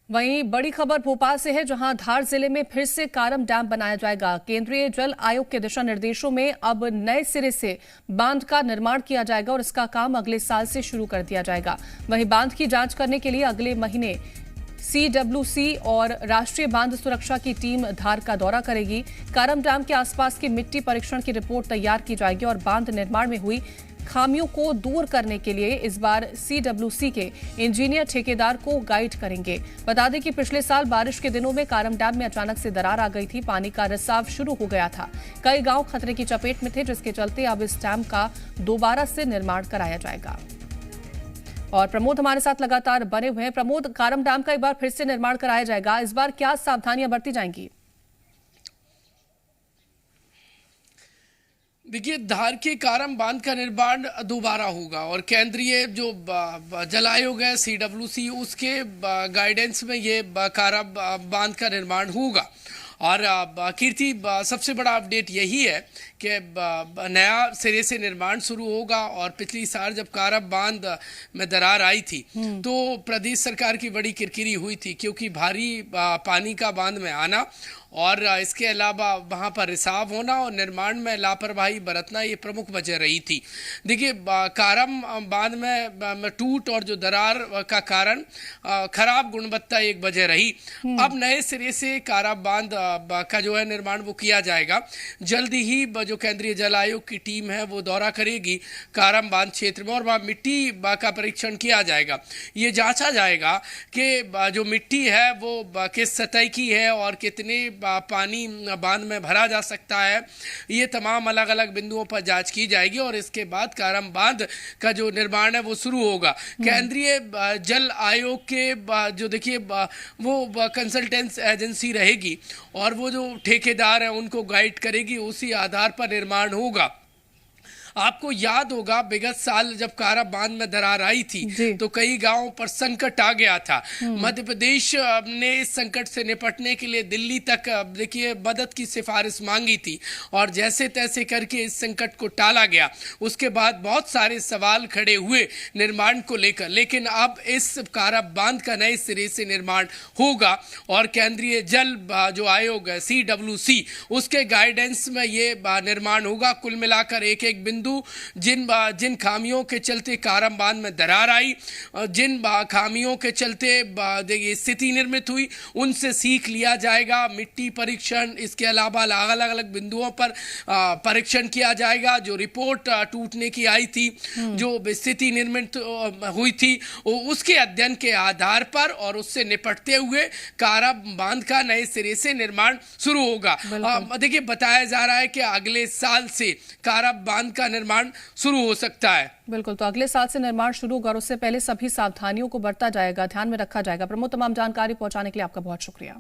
वहीं बड़ी खबर भोपाल से है, जहां धार जिले में फिर से कारम डैम बनाया जाएगा। केंद्रीय जल आयोग के दिशा निर्देशों में अब नए सिरे से बांध का निर्माण किया जाएगा और इसका काम अगले साल से शुरू कर दिया जाएगा। वहीं बांध की जांच करने के लिए अगले महीने CWC और राष्ट्रीय बांध सुरक्षा की टीम धार का दौरा करेगी। कारम डैम के आसपास की मिट्टी परीक्षण की रिपोर्ट तैयार की जाएगी और बांध निर्माण में हुई खामियों को दूर करने के लिए इस बार CWC के इंजीनियर ठेकेदार को गाइड करेंगे। बता दें कि पिछले साल बारिश के दिनों में कारम डैम में अचानक से दरार आ गई थी। पानी का रिसाव शुरू हो गया था। कई गांव खतरे की चपेट में थे, जिसके चलते अब इस डैम का दोबारा से निर्माण कराया जाएगा। और प्रमोद हमारे साथ लगातार बने हुए हैं। प्रमोद, कारम डैम का एक बार फिर से निर्माण कराया जाएगा, इस बार क्या सावधानियां बरती जाएंगी? देखिए, धार के कारम बांध का निर्माण दोबारा होगा और केंद्रीय जो जल आयोग है CWC, उसके गाइडेंस में ये कारम बांध का निर्माण होगा। और कीर्ति, सबसे बड़ा अपडेट यही है कि नया सिरे से निर्माण शुरू होगा। और पिछली साल जब कारम बांध में दरार आई थी तो प्रदेश सरकार की बड़ी किरकिरी हुई थी, क्योंकि भारी पानी का बांध में आना और इसके अलावा वहाँ पर रिसाव होना और निर्माण में लापरवाही बरतना, ये प्रमुख वजह रही थी। देखिए, कारम बांध में टूट और जो दरार का कारण खराब गुणवत्ता एक वजह रही। अब नए सिरे से कारम बांध का जो है निर्माण वो किया जाएगा। जल्दी ही जो केंद्रीय जल आयोग की टीम है वो दौरा करेगी कारम बांध क्षेत्र में और वहाँ मिट्टी का परीक्षण किया जाएगा। ये जांचा जाएगा कि जो मिट्टी है वो किस सतह की है और कितने पानी बांध में भरा जा सकता है। ये तमाम अलग अलग बिंदुओं पर जांच की जाएगी और इसके बाद कारम बांध का जो निर्माण है वो शुरू होगा। केंद्रीय जल आयोग के जो देखिए वो कंसल्टेंस एजेंसी रहेगी और वो जो ठेकेदार हैं उनको गाइड करेगी, उसी आधार पर निर्माण होगा। आपको याद होगा विगत साल जब कारम बांध में दरार आई थी तो कई गांवों पर संकट आ गया था। मध्य प्रदेश ने इस संकट से निपटने के लिए दिल्ली तक देखिए मदद की सिफारिश मांगी थी और जैसे तैसे करके इस संकट को टाला गया। उसके बाद बहुत सारे सवाल खड़े हुए निर्माण को लेकर, लेकिन अब इस कारम बांध का नए सिरे से निर्माण होगा और केंद्रीय जल जो आयोग है CWC, उसके गाइडेंस में ये निर्माण होगा। कुल मिलाकर एक एक बिंदु जिन खामियों के चलते कारम बांध में दरार आई, जिन खामियों के चलते स्थिति निर्मित हुई, उनसे सीख लिया जाएगा। मिट्टी परीक्षण, इसके अलावा अलग अलग बिंदुओं पर परीक्षण किया जाएगा। जो रिपोर्ट टूटने की आई थी, जो स्थिति निर्मित हुई थी, उसके अध्ययन के आधार पर और उससे निपटते हुए कारम बांध का नए सिरे से निर्माण शुरू होगा। देखिए, बताया जा रहा है कि अगले साल से कारम बांध का निर्माण शुरू हो सकता है। बिल्कुल, तो अगले साल से निर्माण शुरू होगा और उससे पहले सभी सावधानियों को बरता जाएगा, ध्यान में रखा जाएगा। प्रमोद, तमाम जानकारी पहुंचाने के लिए आपका बहुत शुक्रिया।